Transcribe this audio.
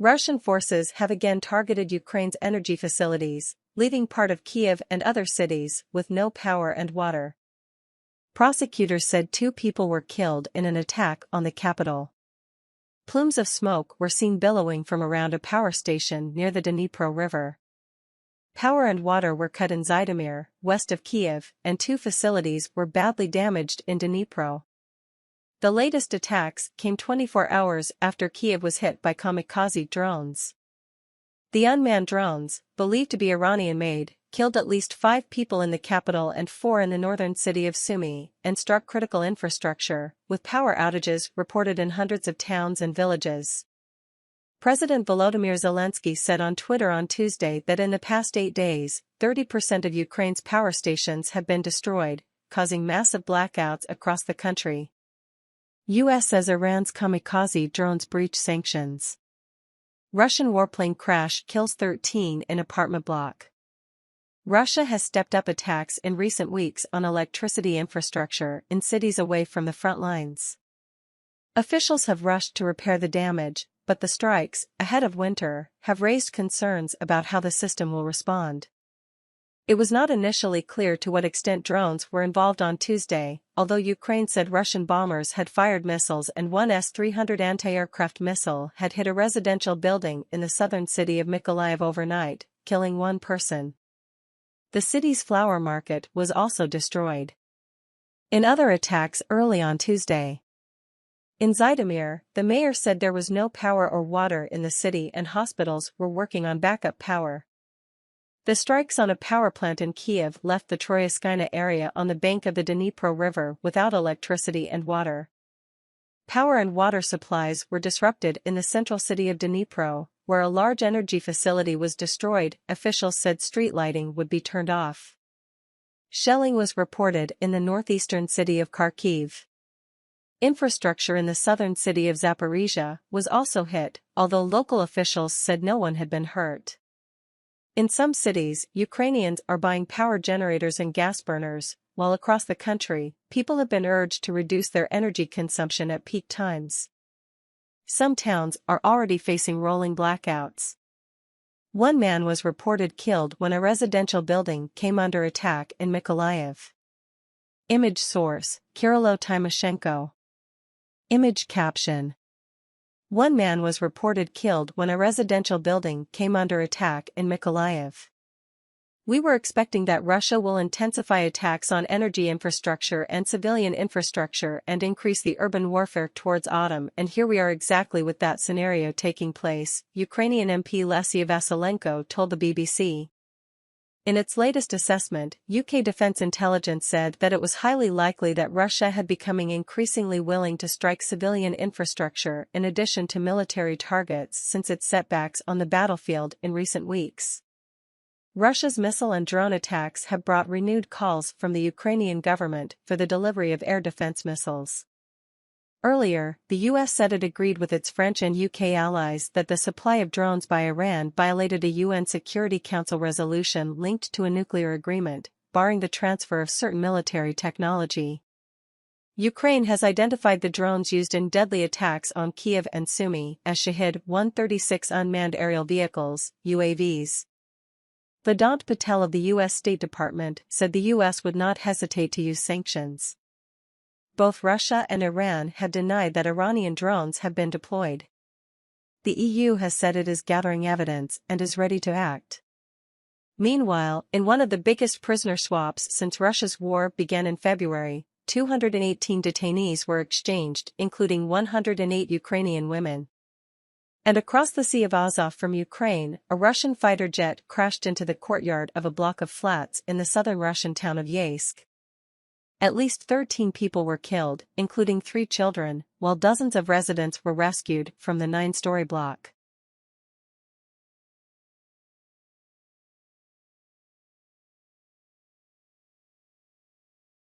Russian forces have again targeted Ukraine's energy facilities, leaving part of Kyiv and other cities with no power and water. Prosecutors said 2 people were killed in an attack on the capital. Plumes of smoke were seen billowing from around a power station near the Dnipro River. Power and water were cut in Zhytomyr, west of Kyiv, and 2 facilities were badly damaged in Dnipro. The latest attacks came 24 hours after Kyiv was hit by kamikaze drones. The unmanned drones, believed to be Iranian-made, killed at least 5 people in the capital and 4 in the northern city of Sumy, and struck critical infrastructure, with power outages reported in hundreds of towns and villages. President Volodymyr Zelensky said on Twitter on Tuesday that in the past 8 days, 30% of Ukraine's power stations have been destroyed, causing massive blackouts across the country. U.S. says Iran's kamikaze drones breach sanctions. Russian warplane crash kills 13 in apartment block. Russia has stepped up attacks in recent weeks on electricity infrastructure in cities away from the front lines. Officials have rushed to repair the damage, but the strikes, ahead of winter, have raised concerns about how the system will respond. It was not initially clear to what extent drones were involved on Tuesday, although Ukraine said Russian bombers had fired missiles and one S-300 anti-aircraft missile had hit a residential building in the southern city of Mykolaiv overnight, killing 1 person. The city's flower market was also destroyed. In other attacks early on Tuesday, in Zhytomyr, the mayor said there was no power or water in the city and hospitals were working on backup power. The strikes on a power plant in Kyiv left the Troyeskina area on the bank of the Dnipro River without electricity and water. Power and water supplies were disrupted in the central city of Dnipro, where a large energy facility was destroyed. Officials said street lighting would be turned off. Shelling was reported in the northeastern city of Kharkiv. Infrastructure in the southern city of Zaporizhia was also hit, although local officials said no one had been hurt. In some cities, Ukrainians are buying power generators and gas burners, while across the country, people have been urged to reduce their energy consumption at peak times. Some towns are already facing rolling blackouts. 1 man was reported killed when a residential building came under attack in Mykolaiv. Image source: Kirilo Tymoshenko. Image caption: 1 man was reported killed when a residential building came under attack in Mykolaiv. We were expecting that Russia will intensify attacks on energy infrastructure and civilian infrastructure and increase the urban warfare towards autumn, and here we are exactly with that scenario taking place, Ukrainian MP Lesya Vasilenko told the BBC. In its latest assessment, UK Defence Intelligence said that it was highly likely that Russia had becoming increasingly willing to strike civilian infrastructure in addition to military targets since its setbacks on the battlefield in recent weeks. Russia's missile and drone attacks have brought renewed calls from the Ukrainian government for the delivery of air defense missiles. Earlier, the US said it agreed with its French and UK allies that the supply of drones by Iran violated a UN Security Council resolution linked to a nuclear agreement, barring the transfer of certain military technology. Ukraine has identified the drones used in deadly attacks on Kyiv and Sumy as Shahid-136 unmanned aerial vehicles, UAVs. Vedant Patel of the U.S. State Department said the U.S. would not hesitate to use sanctions. Both Russia and Iran have denied that Iranian drones have been deployed. The EU has said it is gathering evidence and is ready to act. Meanwhile, in one of the biggest prisoner swaps since Russia's war began in February, 218 detainees were exchanged, including 108 Ukrainian women. And across the Sea of Azov from Ukraine, a Russian fighter jet crashed into the courtyard of a block of flats in the southern Russian town of Yeysk. At least 13 people were killed, including 3 children, while dozens of residents were rescued from the 9-story block.